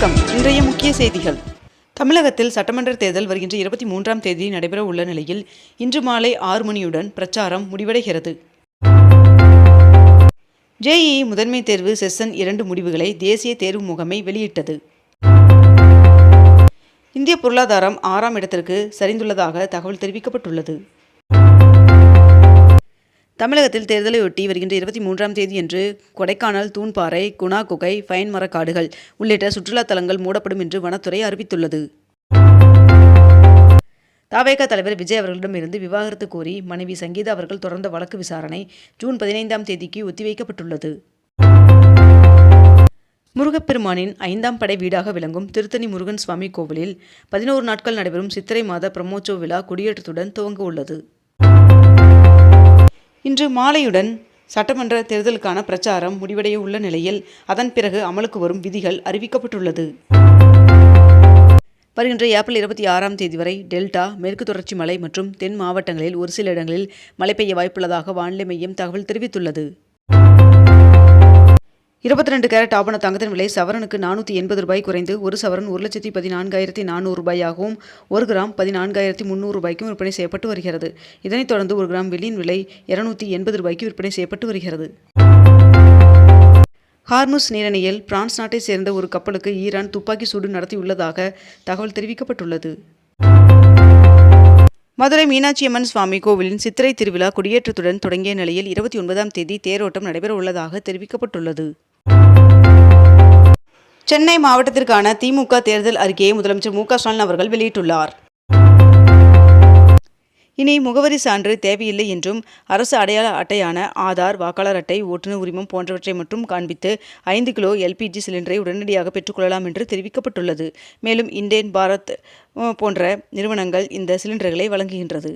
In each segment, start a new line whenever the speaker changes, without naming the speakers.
வணக்கம். இன்றைய முக்கிய செய்திகள். தமிழகத்தில் சட்டமன்ற தேர்தல் வருகின்ற 23ஆம் தேதி நடைபெற உள்ள நிலையில் இன்று மாலை 6 மணியுடன் பிரச்சாரம் முடிவடைகிறது. ஜேஇஇ முதன்மை தேர்வு செஷன் 2 முடிவுகளை தேசிய தேர்வு முகமை வெளியிட்டது. இந்திய பொருளாதாரம் 6ஆம் இடத்திற்கு சரிந்துள்ளதாக தகவல் தெரிவிக்கப்பட்டுள்ளது. தமிழகத்தில் தேர்தலையொட்டி வருகின்ற 23ஆம் தேதியன்று கொடைக்கானல், தூண்பாறை, குணா குகை, பைன் மரக்காடுகள் உள்ளிட்ட சுற்றுலா தலங்கள் மூடப்படும் என்று வனத்துறை அறிவித்துள்ளது. தவேக தலைவர் விஜய் அவர்களிடமிருந்து விவாகரத்து கோரி மனைவி சங்கீதா அவர்கள் தொடர்ந்த வழக்கு விசாரணை ஜூன் 15ஆம் தேதிக்கு ஒத்திவைக்கப்பட்டுள்ளது. முருகப்பெருமானின் 5ஆம் படை வீடாக விளங்கும் திருத்தணி முருகன் சுவாமி கோவிலில் 11 நாட்கள் நடைபெறும் சித்திரை மாத பிரம்மோற்சவ விழா கொடியேற்றத்துடன் துவங்க உள்ளது. இன்று மாலையுடன் சட்டமன்ற தேர்தலுக்கான பிரச்சாரம் முடிவடைய உள்ள நிலையில் அதன் பிறகு அமலுக்கு வரும் விதிகள் அறிவிக்கப்பட்டுள்ளது. வருகின்ற ஏப்ரல் 26ஆம் தேதி வரை டெல்டா, மேற்கு தொடர்ச்சி மலை மற்றும் தென் மாவட்டங்களில் ஒரு சில இடங்களில் மழை பெய்ய வாய்ப்புள்ளதாக வானிலை மையம் தகவல் தெரிவித்துள்ளது. 22 கேரட் ஆபண தங்கத்தின் விலை சவரனுக்கு 480 ரூபாய் குறைந்து ஒரு சவரன் 1,14,400 ரூபாயாகவும் 1 கிராம் 14,300 ரூபாய்க்கும் விற்பனை செய்யப்பட்டு வருகிறது. இதனைத் தொடர்ந்து 1 கிராம் வெள்ளியின் விலை 280 ரூபாய்க்கு விற்பனை செய்யப்பட்டு வருகிறது. ஹார்முஸ் நீரிணையில் பிரான்ஸ் நாட்டை சேர்ந்த ஒரு கப்பலுக்கு ஈரான் துப்பாக்கி சூடு நடத்தியுள்ளதாக தகவல் தெரிவிக்கப்பட்டுள்ளது. மதுரை மீனாட்சியம்மன் சுவாமி கோவிலின் சித்திரை திருவிழா கொடியேற்றத்துடன் தொடங்கிய நிலையில் 29ஆம் தேதி தேரோட்டம் நடைபெற உள்ளதாக தெரிவிக்கப்பட்டுள்ளது. சென்னை மாவட்டத்திற்கான திமுக தேர்தல் அறிக்கையை முதலமைச்சர் மு க ஸ்டாலின் அவர்கள் வெளியிட்டுள்ளார். இனி முகவரி சான்று தேவையில்லை என்றும் அரசு அடையாள அட்டையான ஆதார், வாக்காளர் அட்டை, ஓட்டுநர் உரிமம் போன்றவற்றை மட்டும் காண்பித்து 5 கிலோ எல்பிஜி சிலிண்டரை உடனடியாக பெற்றுக்கொள்ளலாம் என்று தெரிவிக்கப்பட்டுள்ளது. மேலும் இண்டேன் பாரத் போன்ற நிறுவனங்கள் இந்த சிலிண்டர்களை வழங்குகின்றது.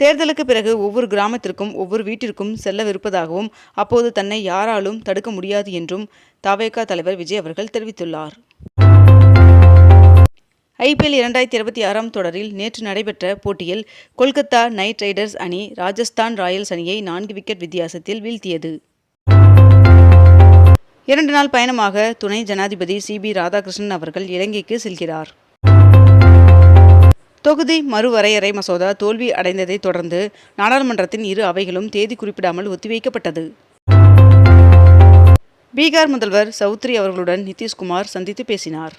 தேர்தலுக்கு பிறகு ஒவ்வொரு கிராமத்திற்கும் ஒவ்வொரு வீட்டிற்கும் செல்லவிருப்பதாகவும் அப்போது தன்னை யாராலும் தடுக்க முடியாது என்றும் தவேக தலைவர் விஜய் அவர்கள் தெரிவித்துள்ளார். IPL 2026ஆம் தொடரில் நேற்று நடைபெற்ற போட்டியில் கொல்கத்தா நைட் ரைடர்ஸ் அணி ராஜஸ்தான் ராயல்ஸ் அணியை 4 விக்கெட் வித்தியாசத்தில் வீழ்த்தியது. 2 நாள் பயணமாக துணை ஜனாதிபதி CB ராதாகிருஷ்ணன் அவர்கள் இலங்கைக்கு செல்கிறார். தொகுதி மறுவரையறை மசோதா தோல்வி அடைந்ததை தொடர்ந்து நாடாளுமன்றத்தின் இரு அவைகளும் தேதி குறிப்பிடாமல் ஒத்திவைக்கப்பட்டது. பீகார் முதல்வர் சௌத்ரி அவர்களுடன் நிதிஷ்குமார் சந்தித்து பேசினார்.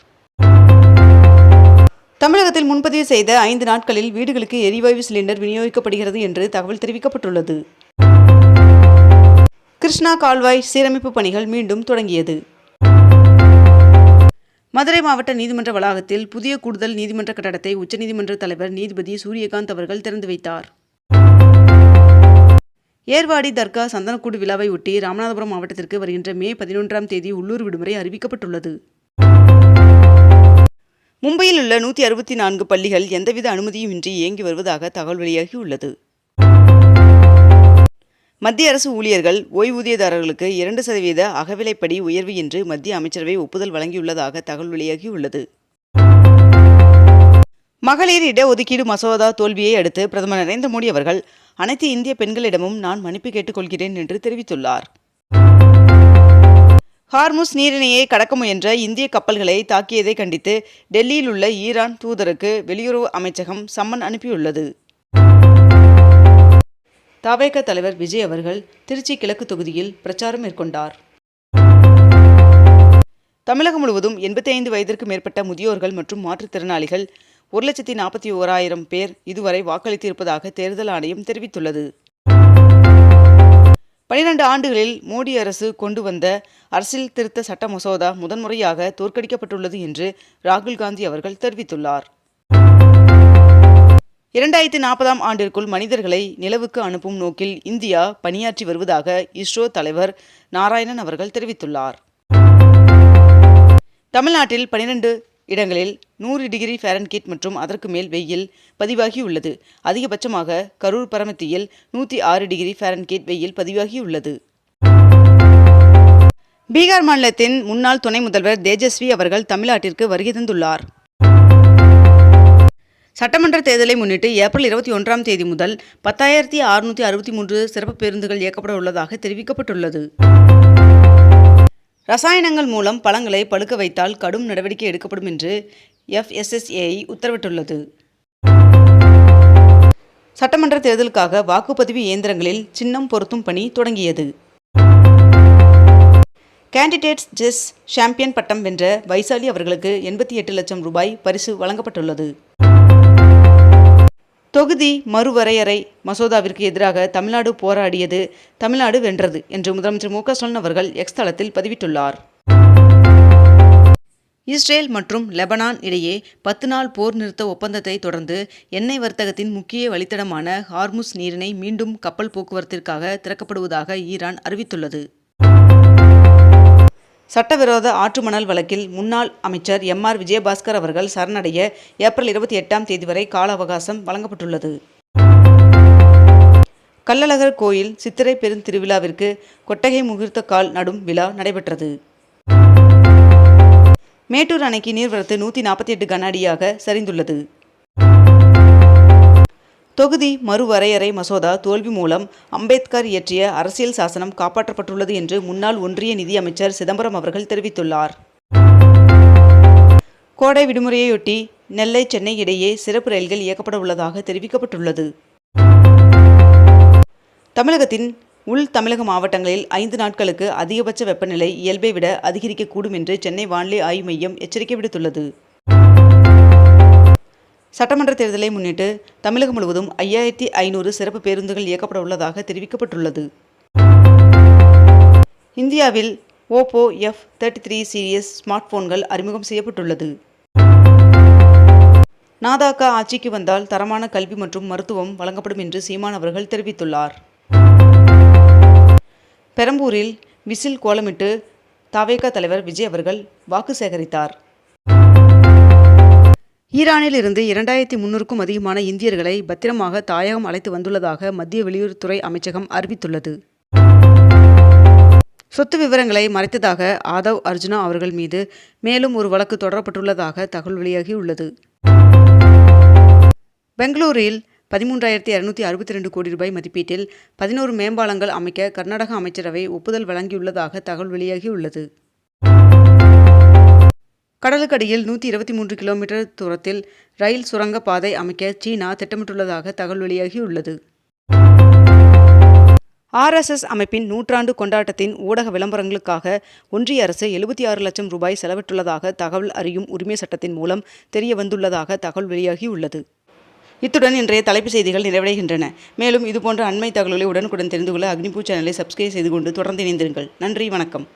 தமிழகத்தில் முன்பதிவு செய்த 5 நாட்களில் வீடுகளுக்கு எரிவாயு சிலிண்டர் விநியோகிக்கப்படுகிறது என்று தகவல் தெரிவிக்கப்பட்டுள்ளது. கிருஷ்ணா கால்வாய் சீரமைப்பு பணிகள் மீண்டும் தொடங்கியது. மதுரை மாவட்ட நீதிமன்ற வளாகத்தில் புதிய கூடுதல் நீதிமன்ற கட்டடத்தை உச்சநீதிமன்ற தலைவர் நீதிபதி சூரியகாந்த் அவர்கள் திறந்து வைத்தார். ஏர்வாடி தர்கா சந்தனக்கூடு விழாவை ஒட்டி ராமநாதபுரம் மாவட்டத்திற்கு வருகின்ற மே 11ஆம் தேதி உள்ளூர் விடுமுறை அறிவிக்கப்பட்டுள்ளது. மும்பையில் உள்ள 164 பள்ளிகள் எந்தவித அனுமதியுமின்றி இயங்கி வருவதாக தகவல் வெளியாகியுள்ளது. மத்திய அரசு ஊழியர்கள் ஓய்வூதியதாரர்களுக்கு 2% அகவிலைப்படி உயர்வு என்று மத்திய அமைச்சரவை ஒப்புதல் வழங்கியுள்ளதாக தகவல் வெளியாகியுள்ளது. மகளிர் இடஒதுக்கீடு மசோதா தோல்வியை அடுத்து பிரதமர் நரேந்திர மோடி அவர்கள் அனைத்து இந்திய பெண்களிடமும் நான் மன்னிப்பு கேட்டுக்கொள்கிறேன் என்று தெரிவித்துள்ளார். ஹார்முஸ் நீரிணையை கடக்க முயன்ற இந்திய கப்பல்களை தாக்கியதை கண்டித்து டெல்லியில் உள்ள ஈரான் தூதருக்கு வெளியுறவு அமைச்சகம் சம்மன் அனுப்பியுள்ளது. தவேக தலைவர் விஜய் அவர்கள் திருச்சி கிழக்கு தொகுதியில் பிரச்சாரம் மேற்கொண்டார். தமிழகம் முழுவதும் 85 வயதிற்கு மேற்பட்ட முதியோர்கள் மற்றும் மாற்றுத்திறனாளிகள் 1,41,000 பேர் இதுவரை வாக்களித்திருப்பதாக தேர்தல் ஆணையம் தெரிவித்துள்ளது. 12 ஆண்டுகளில் மோடி அரசு கொண்டு வந்த அரசியல் திருத்த சட்ட மசோதா முதன்முறையாக தோற்கடிக்கப்பட்டுள்ளது என்று ராகுல் காந்தி அவர்கள் தெரிவித்துள்ளார். 2040ஆம் ஆண்டிற்குள் மனிதர்களை நிலவுக்கு அனுப்பும் நோக்கில் இந்தியா பணியாற்றி வருவதாக இஸ்ரோ தலைவர் நாராயணன் அவர்கள் தெரிவித்துள்ளார். தமிழ்நாட்டில் 12 இடங்களில் 100 டிகிரி ஃபாரன்ஹீட் மற்றும் அதற்கு மேல் வெயில் பதிவாகியுள்ளது. அதிகபட்சமாக கரூர் பரமத்தியில் 106 டிகிரி ஃபாரன்ஹீட் வெயில் பதிவாகியுள்ளது. பீகார் மாநிலத்தின் முன்னாள் துணை முதல்வர் தேஜஸ்வி அவர்கள் தமிழ்நாட்டிற்கு வருகை தந்துள்ளார். சட்டமன்ற தேர்தலை முன்னிட்டு ஏப்ரல் 21ஆம் தேதி முதல் 10,663 சிறப்பு பேருந்துகள் இயக்கப்பட உள்ளதாக தெரிவிக்கப்பட்டுள்ளது. ரசாயனங்கள் மூலம் பழங்களை பழுக்க வைத்தால் கடும் நடவடிக்கை எடுக்கப்படும் என்று FSSAI உத்தரவிட்டுள்ளது. சட்டமன்ற தேர்தலுக்காக வாக்குப்பதிவு இயந்திரங்களில் சின்னம் பொருத்தும் பணி தொடங்கியது. கேண்டிடேட்ஸ் செஸ் சாம்பியன் பட்டம் வென்ற வைசாலி அவர்களுக்கு 88 லட்சம் ரூபாய் பரிசு வழங்கப்பட்டுள்ளது. தொகுதி மறுவரையறை மசோதாவிற்கு எதிராக தமிழ்நாடு போராடியது, தமிழ்நாடு வென்றது என்று முதலமைச்சர் மு க ஸ்டாலின் அவர்கள் எக்ஸ் தளத்தில் பதிவிட்டுள்ளார். இஸ்ரேல் மற்றும் லெபனான் இடையே 10 நாள் போர் நிறுத்த ஒப்பந்தத்தை தொடர்ந்து எண்ணெய் வர்த்தகத்தின் முக்கிய வழித்தடமான ஹார்முஸ் நீரிணை மீண்டும் கப்பல் போக்குவரத்திற்காக திறக்கப்படுவதாக ஈரான் அறிவித்துள்ளது. சட்டவிரோத ஆற்று மணல் வழக்கில் முன்னாள் அமைச்சர் MR விஜயபாஸ்கர் அவர்கள் சரணடைய ஏப்ரல் 28ஆம் தேதி வரை கால அவகாசம் வழங்கப்பட்டுள்ளது. கள்ளழகர் கோயில் சித்திரை பெருந்திருவிழாவிற்கு கொட்டகை முகூர்த்த கால் நடும் விழா நடைபெற்றது. மேட்டூர் அணைக்கு நீர்வரத்து 148 கன அடியாக சரிந்துள்ளது. தொகுதி மறுவரையறை மசோதா தோல்வி மூலம் அம்பேத்கர் இயற்றிய அரசியல் சாசனம் காப்பாற்றப்பட்டுள்ளது என்று முன்னாள் ஒன்றிய நிதி அமைச்சர் சிதம்பரம் அவர்கள் தெரிவித்துள்ளார். கோடை விடுமுறையொட்டி நெல்லை சென்னை இடையே சிறப்பு ரயில்கள் இயக்கப்பட உள்ளதாக தெரிவிக்கப்பட்டுள்ளது. தமிழகத்தின் உள் தமிழக மாவட்டங்களில் 5 நாட்களுக்கு அதிகபட்ச வெப்பநிலை இயல்பை விட அதிகரிக்கக்கூடும் என்று சென்னை வானிலை ஆய்வு மையம் எச்சரிக்கை விடுத்துள்ளது. சட்டமன்ற தேர்தலை முன்னிட்டு தமிழகம் முழுவதும் 5500 சிறப்பு பேருந்துகள் இயக்கப்பட உள்ளதாக தெரிவிக்கப்பட்டுள்ளது. இந்தியாவில் ஓப்போ F33 சீரியஸ் ஸ்மார்ட் போன்கள் அறிமுகம் செய்யப்பட்டுள்ளது. நாதாக ஆட்சிக்கு வந்தால் தரமான கல்வி மற்றும் மருத்துவம் வழங்கப்படும் என்று சீமான் அவர்கள் தெரிவித்துள்ளார். பெரம்பூரில் விசில் கோலமிட்டு தவேக தலைவர் விஜய் அவர்கள் வாக்கு சேகரித்தார். ஈரானில் இருந்து 2300க்கும் அதிகமான இந்தியர்களை பத்திரமாக தாயகம் அழைத்து வந்துள்ளதாக மத்திய வெளியுறவுத்துறை அமைச்சகம் அறிவித்துள்ளது. சொத்து விவரங்களை மறைத்ததாக ஆதவ் அர்ஜுனா அவர்கள் மீது மேலும் ஒரு வழக்கு தொடரப்பட்டுள்ளதாக தகவல் வெளியாகியுள்ளது. பெங்களூரில் 13,262 கோடி ரூபாய் மதிப்பீட்டில் 11 மேம்பாலங்கள் அமைக்க கர்நாடக அமைச்சரவை ஒப்புதல் வழங்கியுள்ளதாக தகவல் வெளியாகியுள்ளது. கடலுக்கடியில் 123 கிலோமீட்டர் தூரத்தில் ரயில் சுரங்க பாதை அமைக்க சீனா திட்டமிட்டுள்ளதாக தகவல் வெளியாகியுள்ளது. RSS அமைப்பின் 100ஆண்டு கொண்டாட்டத்தின் ஊடக விளம்பரங்களுக்காக ஒன்றிய அரசு 76 லட்சம் ரூபாய் செலவிட்டுள்ளதாக தகவல் அறியும் உரிமை சட்டத்தின் மூலம் தெரிய வந்துள்ளதாக தகவல் வெளியாகியுள்ளது. இத்துடன் இன்றைய தலைப்புச் செய்திகள் நிறைவடைகின்றன. மேலும் இதுபோன்ற அண்மை தகவல்களை உடனுக்குடன் தெரிந்து கொள்ள அக்னிபூ சேனலை சப்ஸ்கிரைப் செய்து கொண்டு தொடர்ந்து இணைந்திருங்கள். நன்றி, வணக்கம்.